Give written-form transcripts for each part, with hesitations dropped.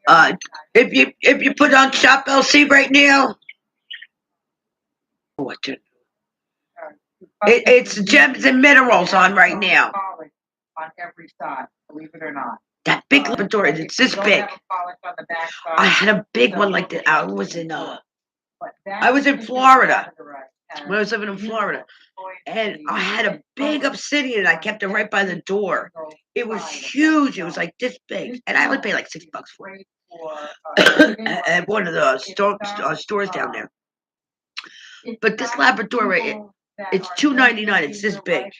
Uh, if you put on Shop LC right now, what to, it's gems and minerals on right now. On every side, believe it or not. That big laboratory, it's this big. I had a big one like that. I was in Florida when I was living in Florida, and I had a big obsidian. I kept it right by the door. It was huge. It was like this big, and I would pay like $6 for it at one of the stores down there. But this laboratory, it's $2.99. It's this big.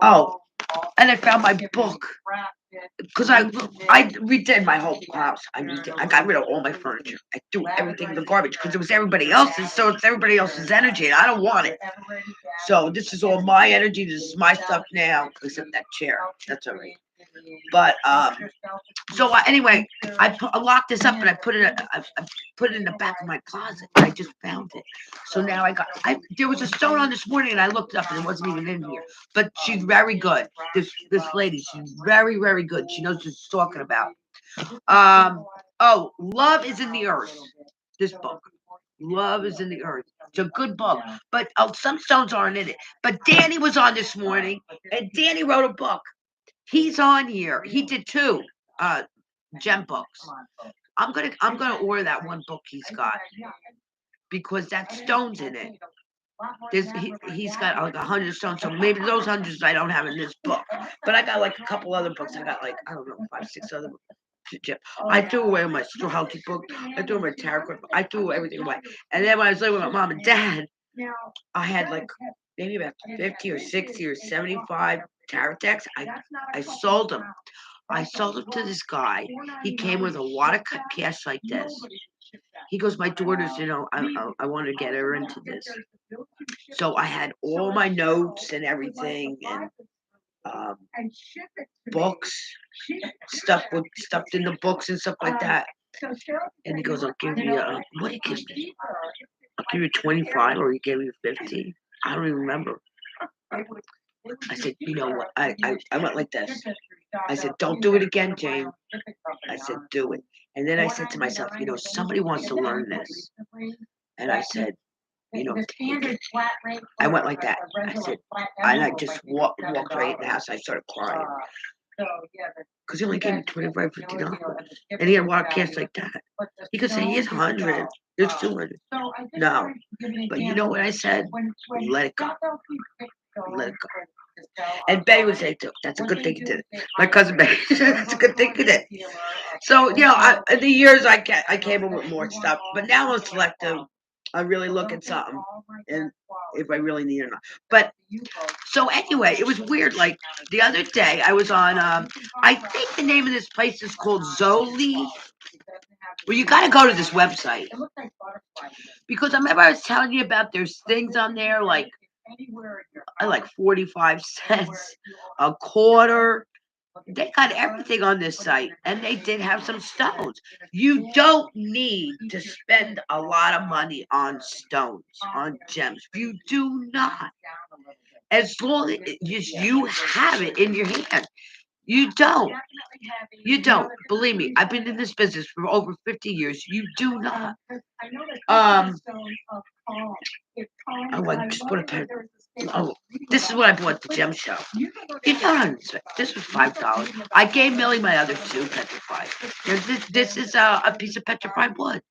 Oh, and I found my book because I redid my whole house. I got rid of all my furniture. I threw everything in the garbage because it was everybody else's. So it's everybody else's energy, and I don't want it. So this is all my energy. This is my stuff now, except that chair. That's all right. But anyway, I locked this up and I put it in the back of my closet. I just found it. So now there was a stone on this morning and I looked up and it wasn't even in here. But she's very good. This lady, she's very, very good. She knows what she's talking about. Love is in the Earth. This book. Love is in the Earth. It's a good book. But some stones aren't in it. But Danny was on this morning and Danny wrote a book. He's on here. He did two gem books. I'm gonna order that one book he's got because that stone's in it. He's got like 100 stones, so maybe those hundreds I don't have in this book. But I got like a couple other books. I got like I don't know 5, 6 other books. I threw away my astrology book. I threw away my tarot card. I threw everything away. And then when I was living with my mom and dad, I had like maybe about 50 or 60 or 75 tarot decks. I sold them. I sold them to this guy. He came with a lot of cash like this. He goes, my daughter's, I want to get her into this. So I had all my notes and everything and books, stuffed in the books and stuff like that. And he goes, I'll give you, what did he give me? I'll give you 25 or he gave me 50. I don't even remember. I said, you know what? I went like this. I said, don't do it again, Jane. I said, do it. And then I said to myself, somebody wants to learn this. And I said, take it. I went like that. I said, and I just walked right in the house. I started crying. Because he only gave me $25, $50. And he had a lot of cash like that. He could say, here's 100. Here's 200. No. But you know what I said? Let it go. Let it go. And Betty would say, too, that's a good thing you did it. My cousin Betty, that's a good thing you did. So, in the years I came up with more stuff. But now I'm selective. I really look at something and if I really need it or not. But so anyway, it was weird. Like the other day, I was on. I think the name of this place is called Zoli. Well, you got to go to this website because I remember I was telling you about there's things on there like 45 cents, a quarter. They got everything on this site, and they did have some stones. You don't need to spend a lot of money on stones, on gems. You do not. As long as you have it in your hand. You don't. You don't. Believe me, I've been in this business for over 50 years. You do not. I want just put a pen. Oh, this is what I bought at the gem show. You don't understand. This was $5. I gave Millie my other two petrified. This is a piece of petrified wood.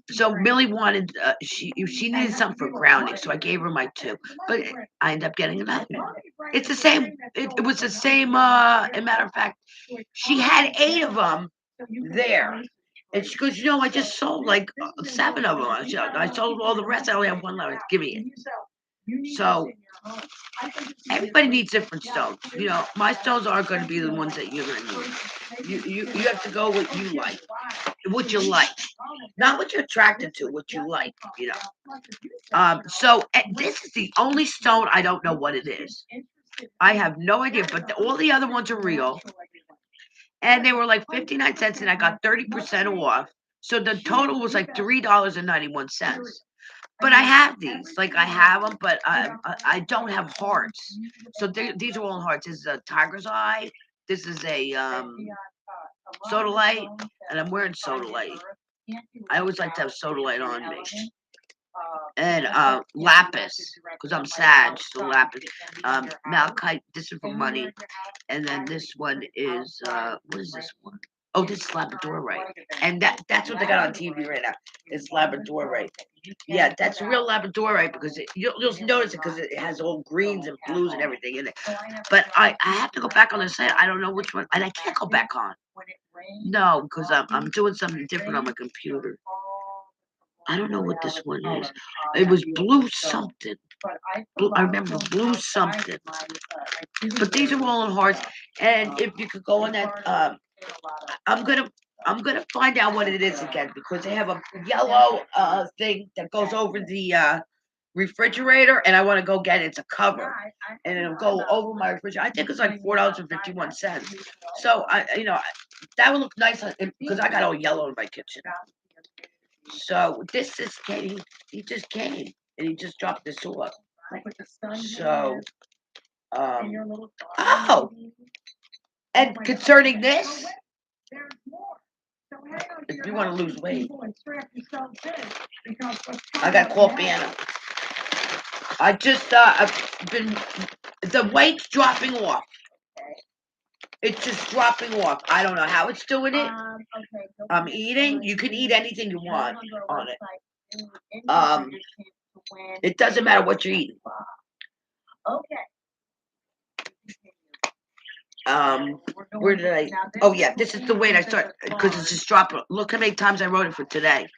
So Millie wanted she needed something for grounding, so I gave her my two. But I ended up getting another one. It's the same. It was the same. As a matter of fact, she had 8 of them there. And she goes, I just sold like 7 of them. I sold all the rest. I only have one left. Give me it. So everybody needs different stones. My stones are going to be the ones that you're going to need. You have to go what you like, not what you're attracted to, what you like. So this is the only stone I don't know what it is. I have no idea, but all the other ones are real. And they were like 59 cents, and I got 30% off. So the total was like $3.91. But I have these, I have them, but I don't have hearts. So these are all hearts. This is a tiger's eye. This is a soda light, and I'm wearing soda light. I always like to have soda light on me. And lapis, because I'm Sag, so lapis. Malachite, this is for money. And then this one is what is this one? Oh, this is Labradorite. And that's what they got on TV right now. It's Labradorite. Yeah, that's real Labradorite because you'll notice it because it has all greens and blues and everything in it. But I have to go back on the site. I don't know which one, and I can't go back on. No, because I'm doing something different on my computer. I don't know what this one is. It was blue something. I remember blue something. But these are all in hearts. And if you could go on that, I'm gonna find out what it is again because they have a yellow thing that goes over the refrigerator, and I want to go get it. It's a cover, and it'll go over my refrigerator. I think it's like $4.51. So that would look nice because I got all yellow in my kitchen. So this is Katie. He just came and he just dropped this off. So, oh, and concerning this, if you want to lose weight, I got coffee Anna. I just I've been the weight's dropping off. It's just dropping off. I don't know how it's doing it. I'm eating. You can eat anything you want on it. It doesn't matter what you're eating. Where did I? Oh yeah, this is the weight I start because it's just dropping. Look how many times I wrote it for today.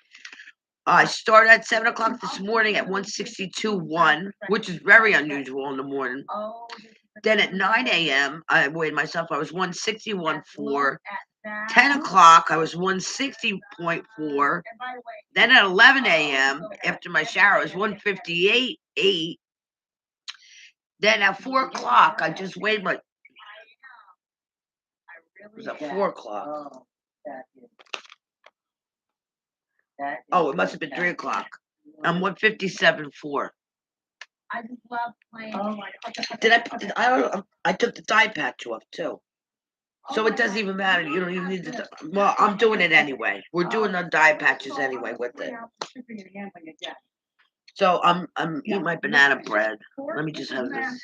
I started at 7 o'clock this morning at 162.1, which is very unusual in the morning. Then at 9 a.m., I weighed myself. I was 161.4. 10 o'clock, I was 160.4. Then at 11 a.m., after my shower, I was 158.8. Then at 4 o'clock, I just weighed my. It was at 4 o'clock. Oh, it must have been 3 o'clock. I'm 157.4. I just love playing. Oh my God. Did I put the, I took the dye patch off too. So it doesn't even matter. You don't even need to. Well, I'm doing it anyway. We're doing the dye patches anyway with it. So I'm eating my banana bread. Let me just have this.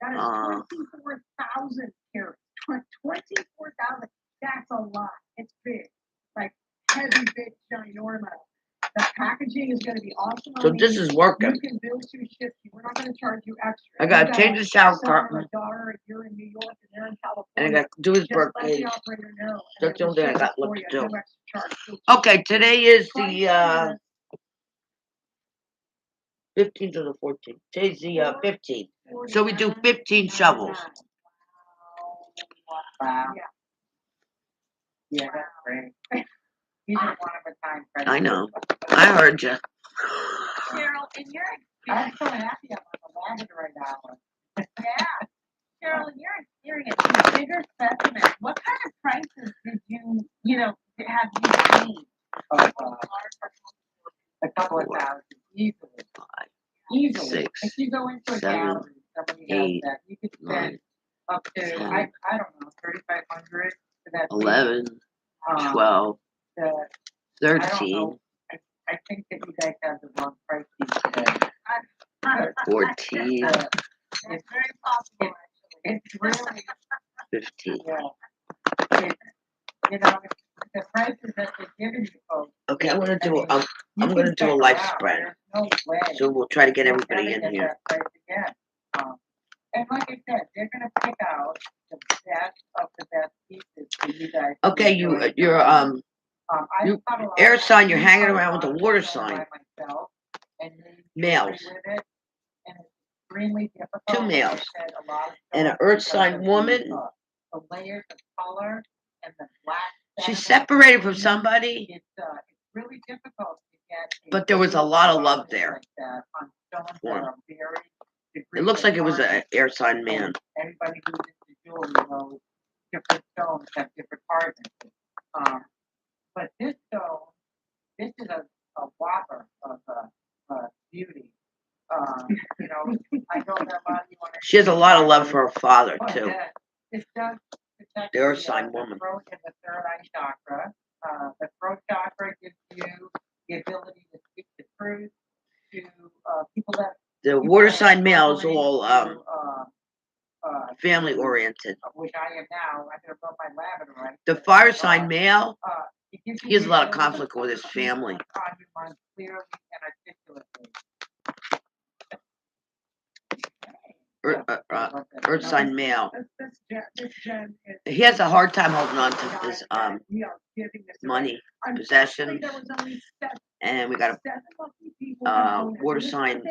24,000 carats. 24,000. That's a lot. It's big. Like heavy, big, ginormous. The packaging is going to be awesome. So this is working. You can bill 2 shifts. We're not going to charge you extra. I got to change the shower curtain. You're in New York and they're in California. And I got to do his birthday. That's the only thing I got left to do. Okay, today is the 15th or the 14th. Today's the 15th. So we do 15 shovels. Wow. Yeah, that's great. He's a one-of-a-kind president. I know. I heard you. Cheryl, in your experience, I'm so happy I'm on the wagon right now. Yeah. Cheryl, in your experience, with bigger specimens, what kind of prices did have you seen? A couple of thousand, easily. 6, if you go into a 7, gallery, somebody 8, has that, you could spend 9, up to, 10, I don't know, 3,500 for that. 11, 12. 13. I think that you guys have the wrong price today. 14. It's very possible. It's really 15. Yeah. The prices that they're giving you folks. Okay, I'm gonna do a life spread. No way. So we'll try to get everybody in here. And like I said, they're gonna pick out the best of the best pieces for you guys. Okay, your air sign, you're hanging around with the water sign. Males. 2 males. And an earth sign woman. The layers of color and the black. She's separated from somebody. It's really difficult to get. But there was a lot of love there. It looks like it was an air sign man. Everybody who's into jewelry knows different stones have different hardnesses. But this stone, this is a whopper of beauty. I know that a lot of you want to. She has a lot of love for her father too. This does The earth sign woman. throat and the third eye chakra. The throat chakra gives you the ability to speak the truth to people that. The water sign male is all family oriented. Which I am now. I could have brought my lavender, right? The fire sign male, he has a lot of conflict with his family. Clearly and articulately. Earth sign male. He has a hard time holding on to his money, possessions, and we got a water sign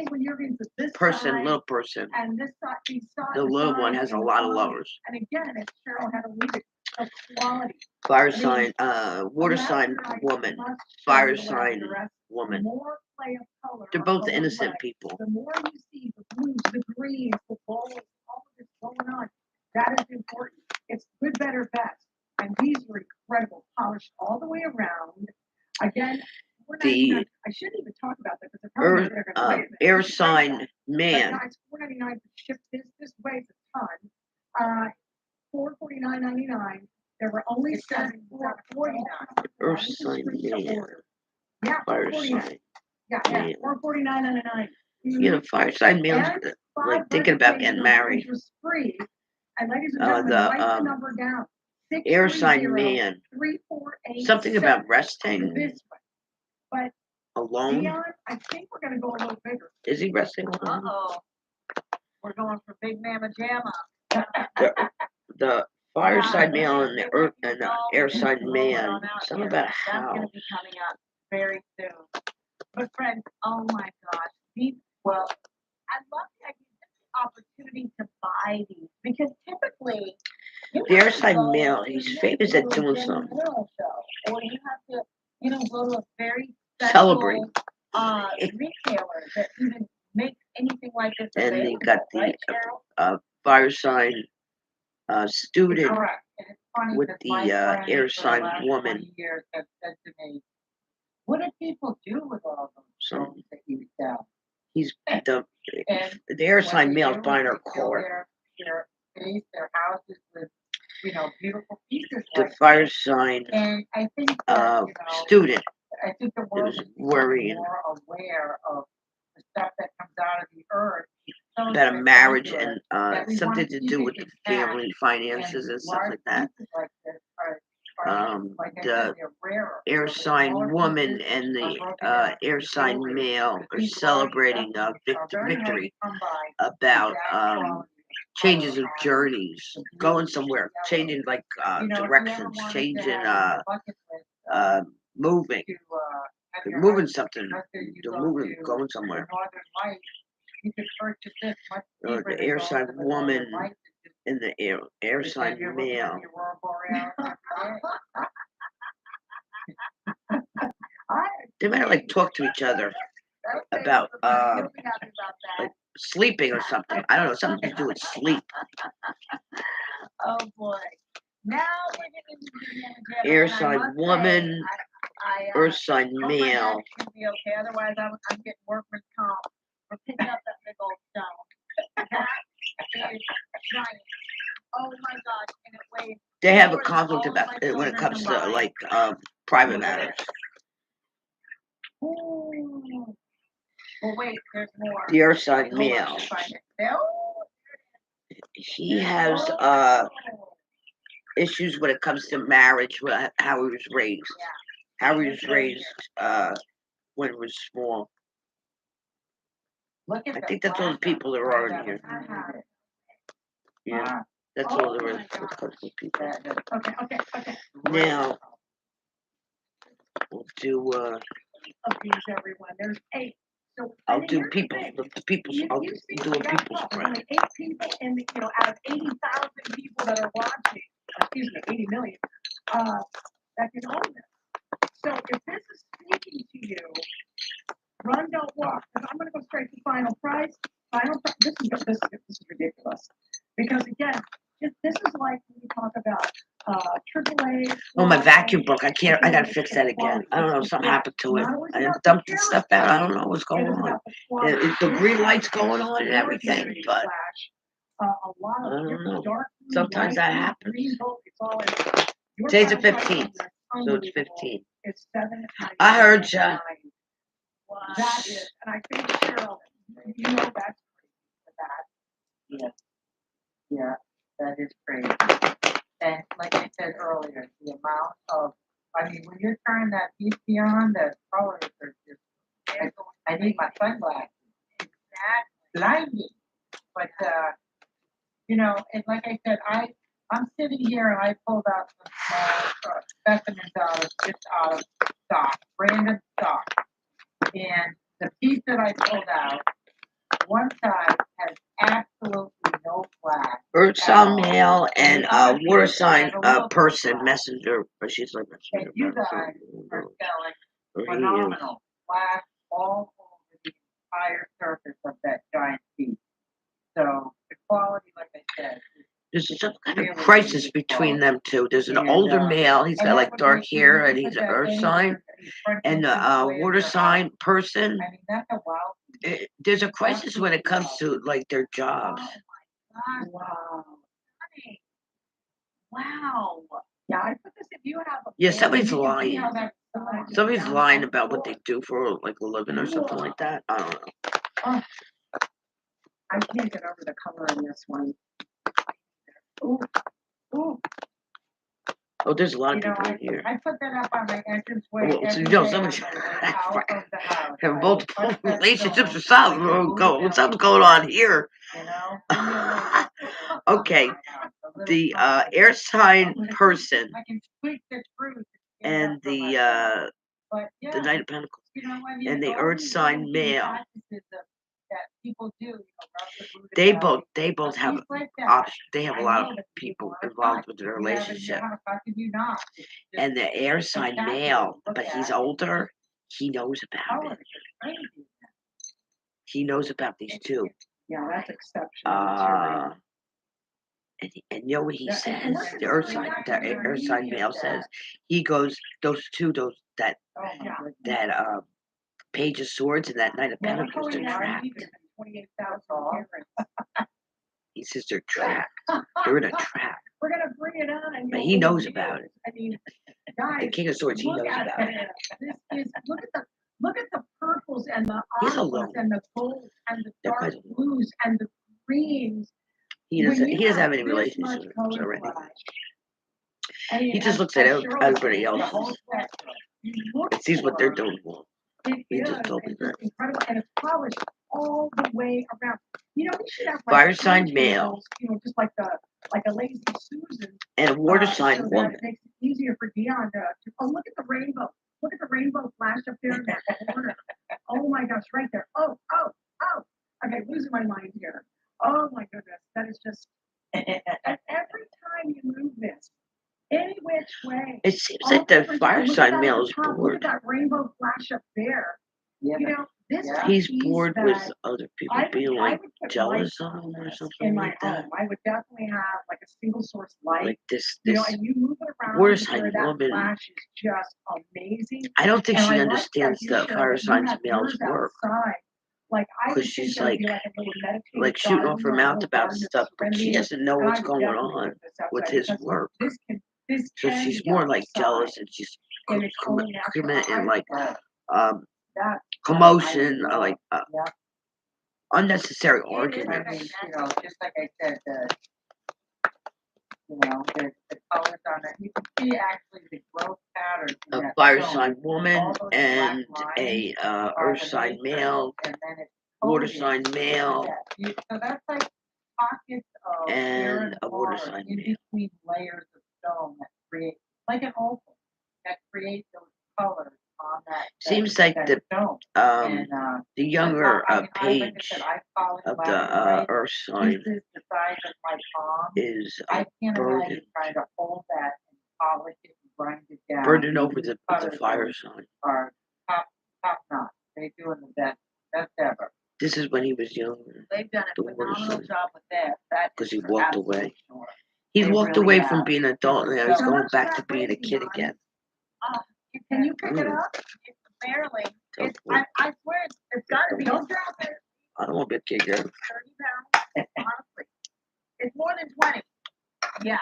person, little person. The little one has a lot of lovers. Fire sign, water sign woman, fire sign woman. They're both innocent people. The more you see the blues, the greens, the golds, all of this going on, that is important. It's good, better, best. And these are incredible, polished all the way around. Again, I shouldn't even talk about that because air sign man. Guys, $4.99 to ship this weighs a ton. $449.99. There were only $449. Earth sign man. Yeah, fire sign. Yeah, $449.99. You know, fire sign male's like thinking about getting married. Which was free. And ladies and gentlemen, write the number down. Air sign man. Something about resting. But alone. Dion, I think we're gonna go a little bigger. Is he resting alone? We're going for Big Mama Jamma. The fire sign male and the earth and the air sign man. Something about a house. That's gonna be coming up very soon. But friends, oh my gosh, well, I love the idea, the opportunity to buy these because typically the air sign male, he's famous at doing something. Or you have to, go to a very celebrate retailer that even makes anything like this available. And you got the fire sign student with the air sign woman. Said to me, what do people do with all those stones that you sell? He's the air sign male's buying her car. Their face, their houses with beautiful pieces. The fire sign and I think that, student. I think the world is worrying more aware of the stuff that comes out of the earth. About a marriage and something to do with the family finances and stuff like that. The air sign woman and the air sign male are celebrating victory about changes of journeys, going somewhere, changing directions, changing moving something, going somewhere. The air sign woman and the air sign male. They might talk to each other about sleeping or something. I don't know, something to do with sleep. Oh boy. Now we're getting into air sign woman, earth sign male. Be okay. Otherwise, I'm getting workman's comp for picking up that big old stone. That is giant. Oh my God! And it weighs. They have a conflict about it when it comes to private matters. Ooh. Well, wait, there's more. The earth sign male. He has issues when it comes to marriage, how he was raised. Yeah. How he was raised when he was small. I think that's all the people that are in here. Yeah, that's all there is. A couple of people. Okay. Now, we'll do. Of these, everyone. There's 8. So I'll do people. The people's. I'll do a people's friend. Only 8 people in the, out of 80,000 people that are watching. Excuse me, 80 million. That can own this. So if this is speaking to you, run, don't walk. Because I'm going to go straight to final price. This is ridiculous. Because again, this is like when we talk about AAA. Oh, my vacuum broke. I gotta fix that again. I don't know. Something happened to it. I dumped the stuff out. I don't know what's going on. The green light's going on and everything, but a lot of dark Sometimes that happens. Green Book, it's all in. Your Today's the website 15th, is so it's unbelievable. 15. It's $7.99. I heard ya. Wow. That is, and I think Cheryl, you know that's crazy for that. Yeah, yeah, that is crazy. And like I said earlier, the amount of, I mean, when you're turning that PC on, the colors are just, I need my sunglasses. Exactly. Blinding. But, you know, and like I said, I'm sitting here and I pulled out some small specimens out of stock, random stock. And the piece that I pulled out, one side has absolutely no flash. Earth sign male and water Has sign a little person flash. messenger, but she's like And messenger. you guys are selling phenomenal flash all over the entire surface of that giant piece. So the quality, like I said, There's some kind of really, crisis really between quality. them two. There's an And, older male. He's and got that like would dark make you hair, look and he's at an that earth anywhere sign. that he's fronting And this the way water or that. sign person. I mean, that's a wow. There's a crisis when it comes to like their jobs. Oh my God. Wow. Honey. Wow. Yeah, I put this, if you have a. Yeah, family, somebody's you can see lying. how that side is Somebody's down lying on the about what floor. they do for like a living or something like that. I don't know. Oh, I can't get over the color in this one. Ooh, ooh. Oh, there's a lot You of know, people in here. I put that up on my entranceway. Well, so every you know, day somebody's on my way out of the house. have I multiple touch that relationships stone, or something. I can move it What's down going on here? You know? Give me a little- Okay, a little the something. air sign person I can tweak the truth and but the yeah, Knight of Pentacles you know, I mean, and the all Earth these sign little male. practices that people do, you know, rub the Buddha They belly, both have things like that. they have a I lot know of that people are involved touched. with their You haven't- relationship. How the fuck did you not? It's just And the air sign spectacular male, to look but he's at. older. He knows about Colors it. are crazy. He knows about these two. Yeah, that's exceptional material. And you know what he Yeah, and says? that's The earth very sign, nice. the earth sign male says he goes those that Oh my goodness. that Page of Swords and that Knight of Yeah, we're Pentacles calling are that trapped. 28,000 parents. He says they're trapped. They're in a trap. We're gonna bring it on. And But you'll he knows believe about it. I mean, The guys, King of Swords, he knows look at about it. this. This is look at the purples and the He's aquas alone. and the golds and the That dark guy's alone. blues and the greens. He When doesn't. you He doesn't have have any this relationships much or color anything. flash, I mean, He just as- looks at as Cheryl was everybody saying, the else's whole spectrum. You look and sees what they're for doing wrong. It He is, just told me it's that. just incredible, and it's polished all the way around. You know, we should have Fire like sign male. turntables, you know, just like a lazy Susan. And a water So sign that woman. it makes it easier for Dion to, oh, look at the rainbow. Look at the rainbow flash up there in that corner. Oh my gosh, right there. Oh. Okay, losing my mind here. Oh my goodness, that is just, and every time you move this, any which way. It seems all like the different- fire look at sign that male at is the top, Look at bored. that rainbow flash up there. Yeah. You know, this is a He's piece bored that with other people being I like would put jealous lights of him or in something my like that. home. I would definitely have like a single source light. Like this, You know, and you move it around water to sign where that woman. flash is just amazing. I don't think And she I like that understands you the showed fire that you sign have male's yours work. outside. Like I would Because think she's there would be like a little meditative like shooting off garden her or a mouth little about garden of stuff, but she serenity. doesn't know And I what's would going definitely on put this with outside his because work. This So can she's be more like outside jealous and she's in its own natural. committing like um that commotion, I like yeah. unnecessary I arguments. mean, you know, just like I said, the colors on it. You can see actually the growth patterns in A that fire stone. sign woman All those and black a lines are earth the sign nature, male, and then it's water coated sign with male, that. So that's like pockets of air and and a water water sign in male. between layers of stone that create like an opal that create those colors on that. Seems like that the stone. um And the younger like I page said, I polished of black the and gray. earth This sign is the size of my palm. is I can't burden. imagine trying to hold that and polish it and grind it down. burden over These the cutters fire sign. are top notch. They're doing the best ever. This is when he was younger. They've done The a water phenomenal sign. job with that. That 'Cause is he for walked absolute away. sure. He's They walked really away have. from being an adult, and now he's So going much back that to being a crazy, kid Mom. again. Can you pick it Mm. up? Barely. So, I swear it's got to be. Don't drop it. I don't want to be a kid girl. 30 pounds. Honestly, it's more than 20. Yeah.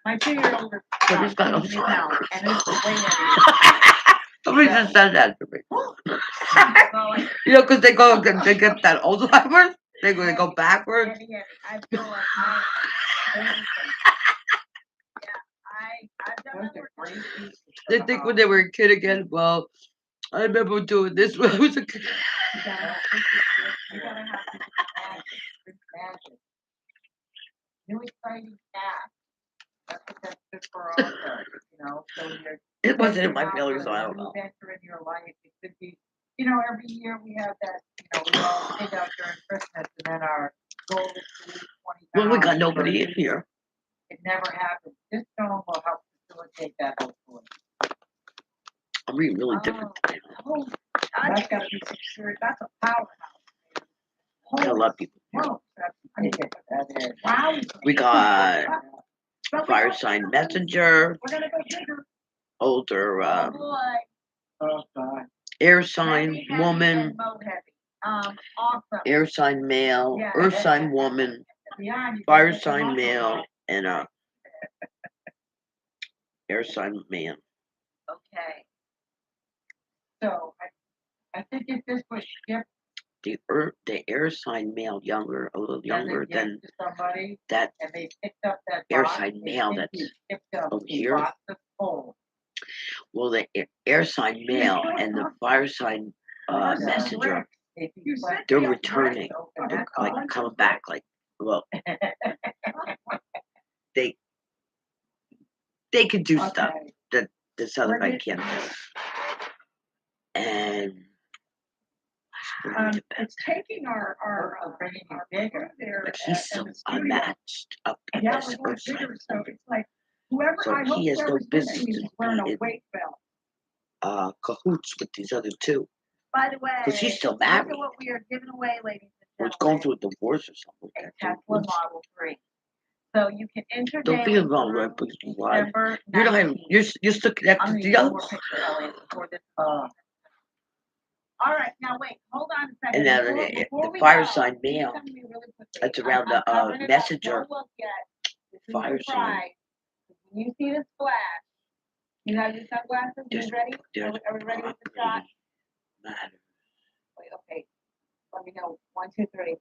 My 2-year-old is But he's got 23 pounds, and it's way heavier. Somebody just said that to me. Well, You know, because they get that Alzheimer's. They go backwards. heavy. I feel like I've done that work. They think when they were a kid again. Well, I remember doing this when I was a kid. You gotta have It's magic. New exciting tasks. That's what that's good for also, you know, so you're. It wasn't in my venturing out feelings, for so I a don't new know. venture in your life. It could be, you know, every year we have that, you know, we all dig out during Christmas and then our goal is to lose 20 pounds. Well, we got nobody in here. It never happens. This stone will help facilitate that hopefully. I'm reading really different. Oh, that's gotta be some serious. That's a powerhouse. We got a lot of people here. Whoa, That is. wow. We got But we Fire got- Sign Messenger, We're gonna go bigger. older Oh boy. Oh, God. air sign Heavy, heavy, woman, and low heavy. Awesome. air sign male, Yeah. earth sign woman, Beyond you fire can sign look male, and air sign man. Okay. So I think if this was shipped The air sign male younger, a little as a younger gift than to somebody that and they picked up that air box, sign they male think that's you picked up over a here. box of coal. Well, the air sign male and the fire sign messenger, If You you said flip they're Yeah, returning, open they're that like box, coming back, like well, they could do stuff okay, that this other guy Bring it. can't do. And It's taking our we're bringing you bigger. food there but he's so at the studio. unmatched up at Yeah, this we're going earth sign bigger, so woman. it's like whoever So I hope he has no whoever's business listening to is wearing be a in weight belt. cahoots with these other two. By the way, Because he's still look married. at what we are giving away, ladies Or and it's going gentlemen. through a divorce or something A like that. Tesla Model 3. So you can enter Don't daily feel wrong, through right? Because you lied. December You're not 19th. even, you're still connected I'm to gonna the get other more one. pictures, Elliot, before this. All right, now wait, hold on a second. And now Before the we fire go, sign please male, come to me really quickly. that's around I'm covering the it up. messenger Don't look yet. This is fire the sign. prize. When you see the splash, you have your sunglasses. There's- You ready? there's Are we ready with the shot? matter. Wait, okay. Let me know. 1, 2, 3.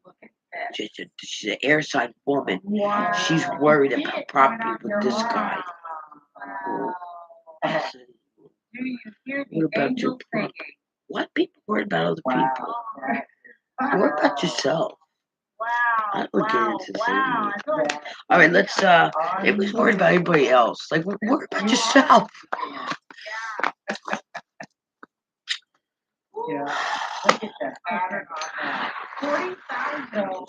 Look at that. She's an air sign woman. Wow. She's worried about property with this guy. Wow. Listen, Do you hear what about the your angels singing? property? What people worried about other Wow. people? Worry about yourself. Wow. I don't get Wow. into Wow. I feel like All right, let's nobody's worried about anybody else. Like worry about yourself. Yeah. Look at that pattern on that. 40,000.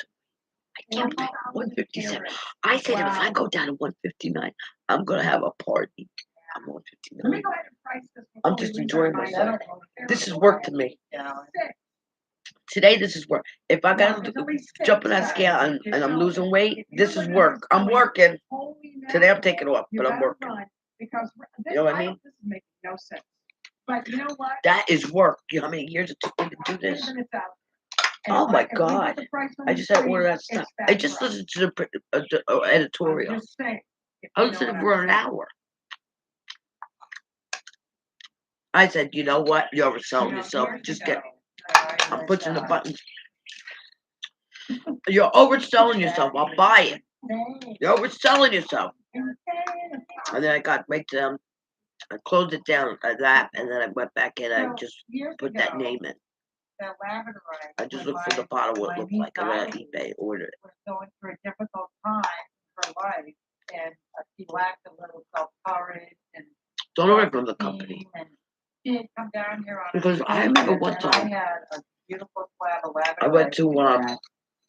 I can't believe 157. I said if I go down to 159, I'm gonna have a party. I'm Let me 159. go ahead and price this. I'm before we just leave enjoying our myself. mind. This is work to me. Yeah. Today, this is work. If I Well, gotta there's only 6, jump on that guys. scale and I'm losing weight, If you're this is looking work. for I'm something working. wholly Today I'm natural, taking off, you but I'm gotta working. run, because this, You know what I don't- mean? This is making no sense. But you know what? That is work. You know how many years it took me to do this? Even it's out there. And Oh if my if we put God. the price on I the just had to screen, order that it's stuff. that I just price. listened to the I'm editorial. just saying. if I you know listened what for I'm an saying. hour. I said, you know what? You're overselling You know, yourself. years Just ago, get. I'm pushing the buttons. You're overselling yourself. I'll buy it. You're overselling yourself. And then I got right to them. I closed it down at that, and then I went back in. I just years put that ago, name in. that labradorite, I just when looked for the my- bottle what it when looked he like. I went on died, eBay, ordered it. was going through a difficult time in her life, and she lacked a little self-courage and Don't order from the company. self-esteem, and she had come down here on a Because I remember vacation, one and time I had a beautiful slab of labradorite. I went to,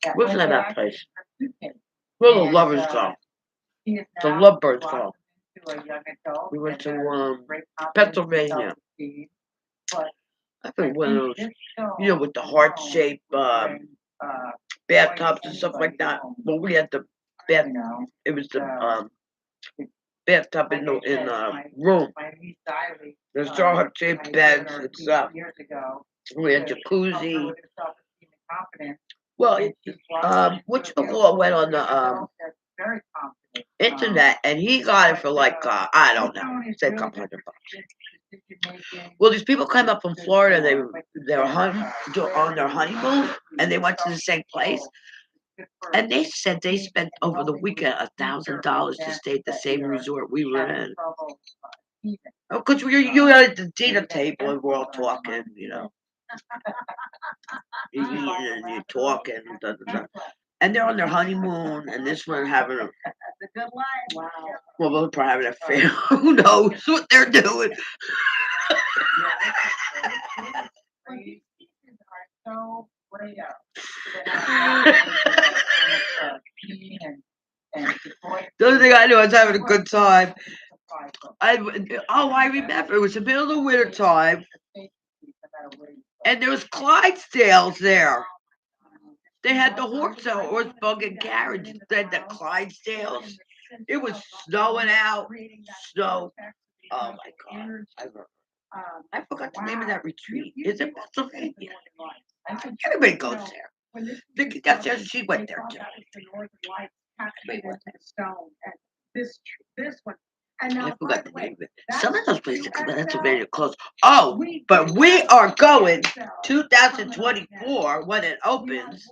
that what's went the name of back that place? in her suitcase. Where the And, lovers go. She is The now lovebirds blossomed go. into a young adult, We went and to there's great confidence and Pennsylvania. self-esteem. But I I think one of think those, this stone you know, with the heart alone shape would bring, bathtubs and stuff like that. Well, we had the bath. you know, It was the uh, bathtub in like the I said, room. my niece Diley, There's I heart had shaped given beds her and a stuff. few years ago We had to help her jacuzzi. with her self-esteem and confidence. Well, And she's blossomed what into a you call it went on beautiful the young adult that's very confident. internet, and he got it for like I don't know, say a couple $100. Well, these people come up from Florida. They're on their honeymoon, and they went to the same place. And they said they spent over the weekend $1,000 to stay at the same resort we were in. Oh, because you were at the dinner table and we're all talking, you eating and you're talking, da, da, da. And they're on their honeymoon, and this one having a good life. Wow. well, they're probably having an affair. Who knows what they're doing? These pieces are so rare. The only thing I knew I was having a good time. I remember it was the middle of the winter time, and there was Clydesdales there. They had the horse buggy carriage. They had the Clydesdales. It was snowing out. Snow. Oh my God! I forgot the name of that retreat. Is it Pennsylvania? Everybody goes there. Vicky downstairs, she went there too. I forgot the name of it. Some of those places in Pennsylvania are closed. Oh, but we are going 2024 when it opens.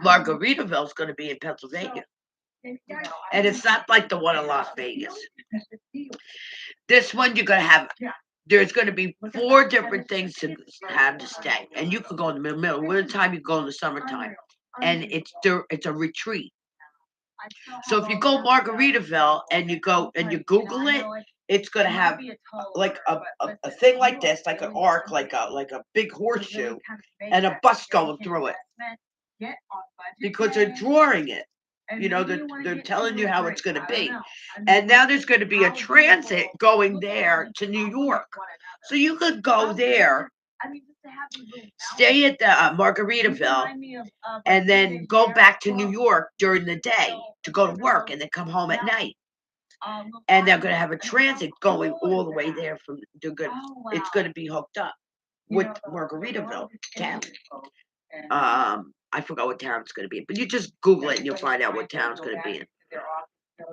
Margaritaville's going to be in Pennsylvania. And it's not like the one in Las Vegas. This one you're going to have, there's going to be 4 different things to have to stay. And you can go in the middle of winter time, you can go in the summertime. And it's a retreat. So if you go Margaritaville and you go and you Google it, it's going to have like a thing like this, like an arc, like a big horseshoe, and a bus going through it. Because they're drawing it. They're telling you how it's going to be. And now there's going to be a transit going there to New York. So you could go there, stay at the Margaritaville, and then go back to New York during the day to go to work and then come home at night. And they're going to have a transit going all the way there from it's going to be hooked up with Margaritaville town. I forgot what town it's going to be, but you just Google it and you'll find out what town it's going to be in.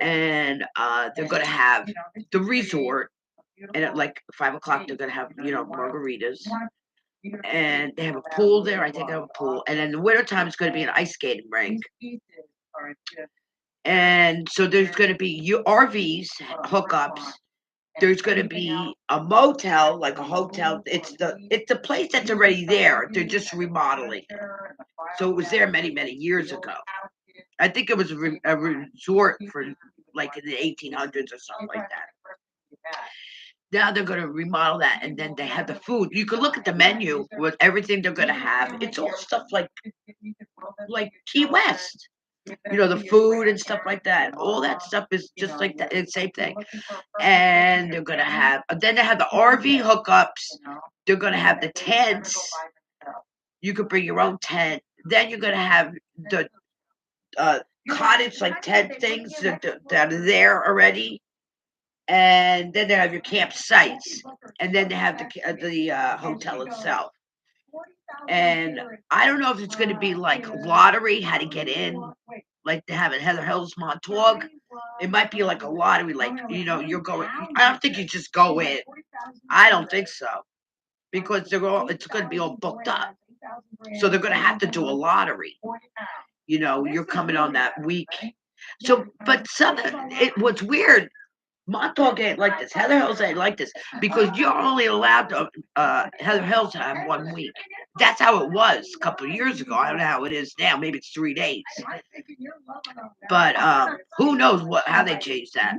And they're going to have the resort, and at like 5 o'clock they're going to have margaritas, and they have a pool there. I think they have a pool, and in the wintertime it's going to be an ice skating rink. And so there's going to be RVs hookups. There's going to be a motel, like a hotel. It's the place that's already there. They're just remodeling. So it was there many, many years ago. I think it was a resort for like in the 1800s or something like that. Now they're going to remodel that, and then they have the food. You can look at the menu with everything they're going to have. It's all stuff like Key West. The food and stuff like that. All that stuff is just like that. It's the same thing. And they're going to have, then they have the RV hookups. They're going to have the tents. You could bring your own tent. Then you're going to have the cottage, like tent things that are there already. And then they have your campsites. And then they have the hotel itself. And I don't know if it's going to be like lottery, how to get in, like they have at Heather Hills, Montauk. It might be like a lottery, like, you're going. I don't think you just go in. I don't think so. Because it's going to be all booked up. So they're going to have to do a lottery. You're coming on that week. So, but what's weird, Montauk ain't like this. Heather Hills ain't like this because you're only allowed to Heather Hills to have 1 week. That's how it was a couple of years ago. I don't know how it is now. Maybe it's 3 days. But who knows how they changed that?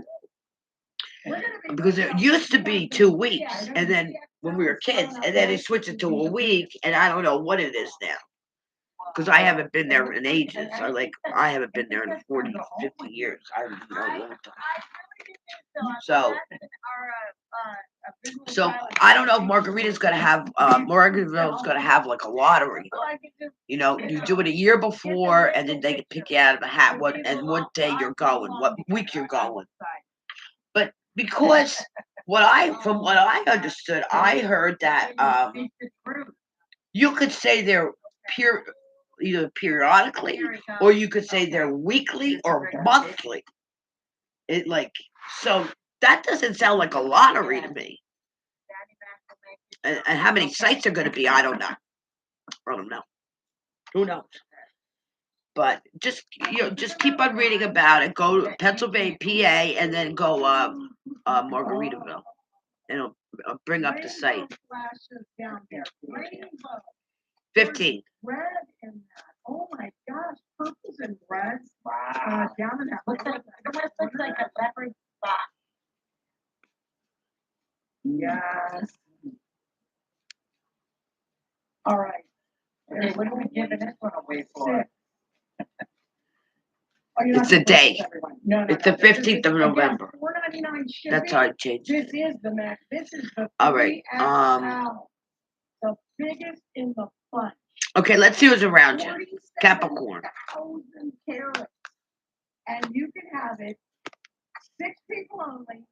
Because it used to be 2 weeks, and then when we were kids, and then they switched it to a week, and I don't know what it is now. Because I haven't been there in ages. I haven't been there in 40, 50 years. I haven't been there in a long time. So I don't know if Margaritaville's going to have like a lottery. You do it a year before, and then they can pick you out of a hat what day you're going, what week you're going. But because from what I understood, I heard that you could stay there either periodically, or you could say they're weekly or monthly. It like so that doesn't sound like a lottery to me. And how many sites are going to be? I don't know. I don't know. Who knows? But just just keep on reading about it. Go to Pennsylvania, PA, and then go Margaritaville, and it'll bring up the site. 15. Red in that. Oh my gosh, purples and reds. Down in that. Looks like a leopard spot. Yes. All right. Okay, what are we giving this one away for? Oh, you're not It's a gonna put day. this, everyone. No, It's no, the this is- 15th of again, November. $4.99 shipping. That's how I changed This it. is the max. This is the All right. 3XL. The biggest in the bunch. Okay, let's see who's around you. Capricorn. 47,000 carats. And you can have it 6 people only.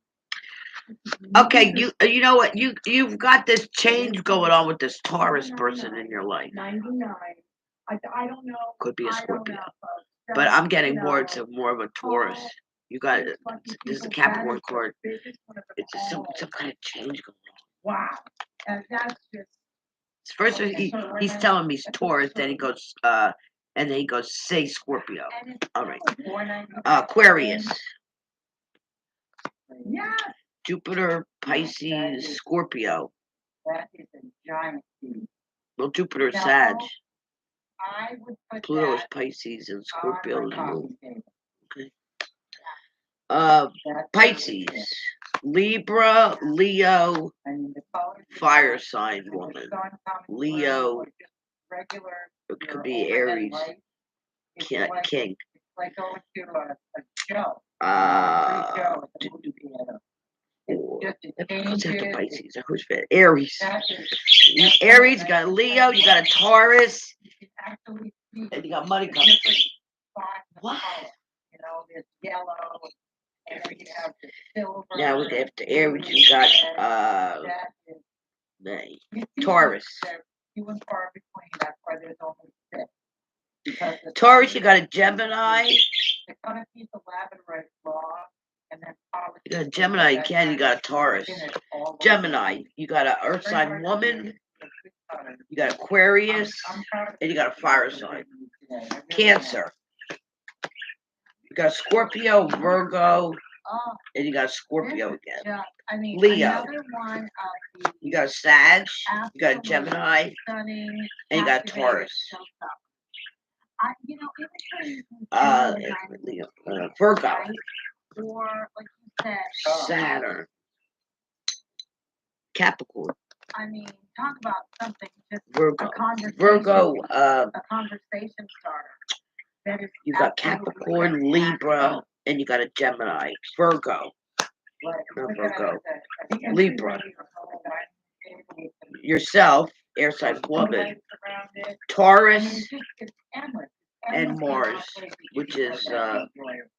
Okay, you know what? You've got this change going on with this Taurus person in your life. 99. I don't know. Could be a I don't Scorpio. know, folks. But I'm getting You more know, into more of a Taurus. You got it. This is a Capricorn card. biggest one of them It's just all. some kind of change going on. Wow. And that's just. First he's telling me Taurus, then he goes and then he goes say Scorpio. All right. Aquarius. Yes. Jupiter, Pisces, Scorpio. That is a giant piece. Well, Jupiter is Now, Sag. I would put Pluto is that Pisces and on Scorpio my is coffee Moon. table. Okay. That's Pisces, Libra, Leo, I mean, the colors. fire sign and the woman. sun coming Leo. through, or just regular. It your could be overhead Aries, light. It's King. It's like going to a show. Uh, Free show at the movie theater. It What's after changes. Pisces? Who's fit? Aries. That is- Aries, you got Leo, you got a Taurus, You can actually see and you got money coming. different spots of What? color. You know, there's yellow, and then you have the silver. Now with after Aries, you got That is, May. you see Taurus. they're few and far between. That's why there's only 6. Because the Taurus, you got a Gemini. They cut a piece of labradorite raw, and then polish You got a it Gemini with again, you got a Taurus. finish all the Gemini, you got a Earth Very sign hard to woman, do. It's good color. you got Aquarius, I'm proud of and you got a fire you sign. today. I really am. Cancer. You got Scorpio, Virgo, Oh, and you got Scorpio this again. is just, I mean, Leo. another one of the You got a Sag, you got a absolute Gemini, stunning, and you got a captivating Taurus. showstopper. You know, even Leo, Virgo, or like you said, Saturn, Capricorn, I mean, talk about something just Virgo, a conversation, Virgo. a conversation starter. That is You got absolutely Capricorn, Libra, and you got a Gemini. Virgo, right. not Look at Virgo. it, I think it's Libra. really a dining table with some Yourself, air sign woman, lights around it. I mean, Taurus, it's just, it's endless. and Endless Mars, amount of places you which can is put that enjoy it.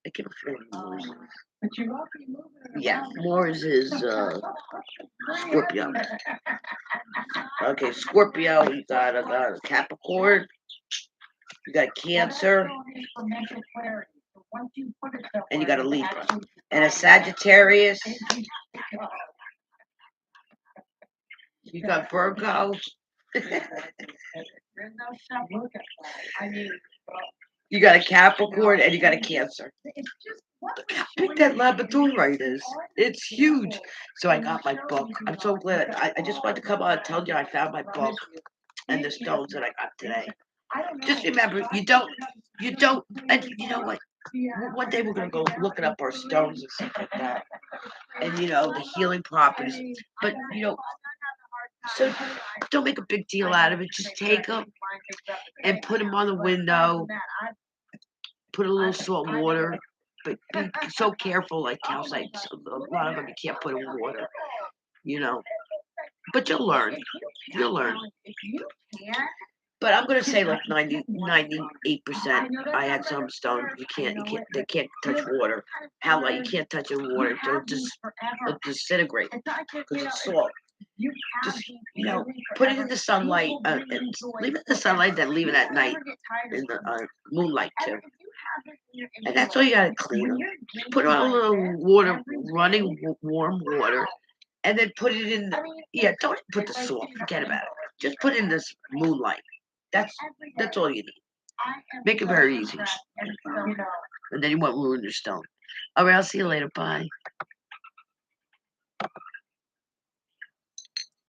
I can't remember Mars is. But you won't be moving it Yeah, around. Mars is Scorpio. Okay, Scorpio, you got a Capricorn, you got Cancer, and you got a Libra, and a Sagittarius, you got Virgo, I mean, you got a Capricorn, and you got a Cancer. it's just what Look how big that labradorite is. It's huge. So I got my book. I'm so glad. I just wanted to come on and tell you I found my book and the stones that I got today. Just remember, you don't, and you know what? One day we're going to go looking up our stones and stuff like that. And, you know, the healing properties. But, you know, so don't make a big deal out of it. Just take them and put them on the window. Put a little salt water. But be so careful, like calcite. A lot of them you can't put in water, you know. But you'll learn. You'll learn. But I'm gonna say like 98%. I had some stones they can't touch water. How like you can't touch it in water? It'll disintegrate because it's salt. You have Just, been you know, living put it forever. in the sunlight, You will bring and joy leave it in the sunlight, then leave it at You night never get tired of in the it. moonlight And too. if you have this in your And that's all you gotta clean when them. you're Put drinking on a like little this water, every running day, warm water, and then put it in. I mean, Yeah, don't put the it's like salt. sitting up Forget in about the it. Just put in this moonlight. That's every day. that's all you need. I am Make it so very easy. impressed, and so, you know, And then you won't ruin your stone. All right, I'll see you later. Bye.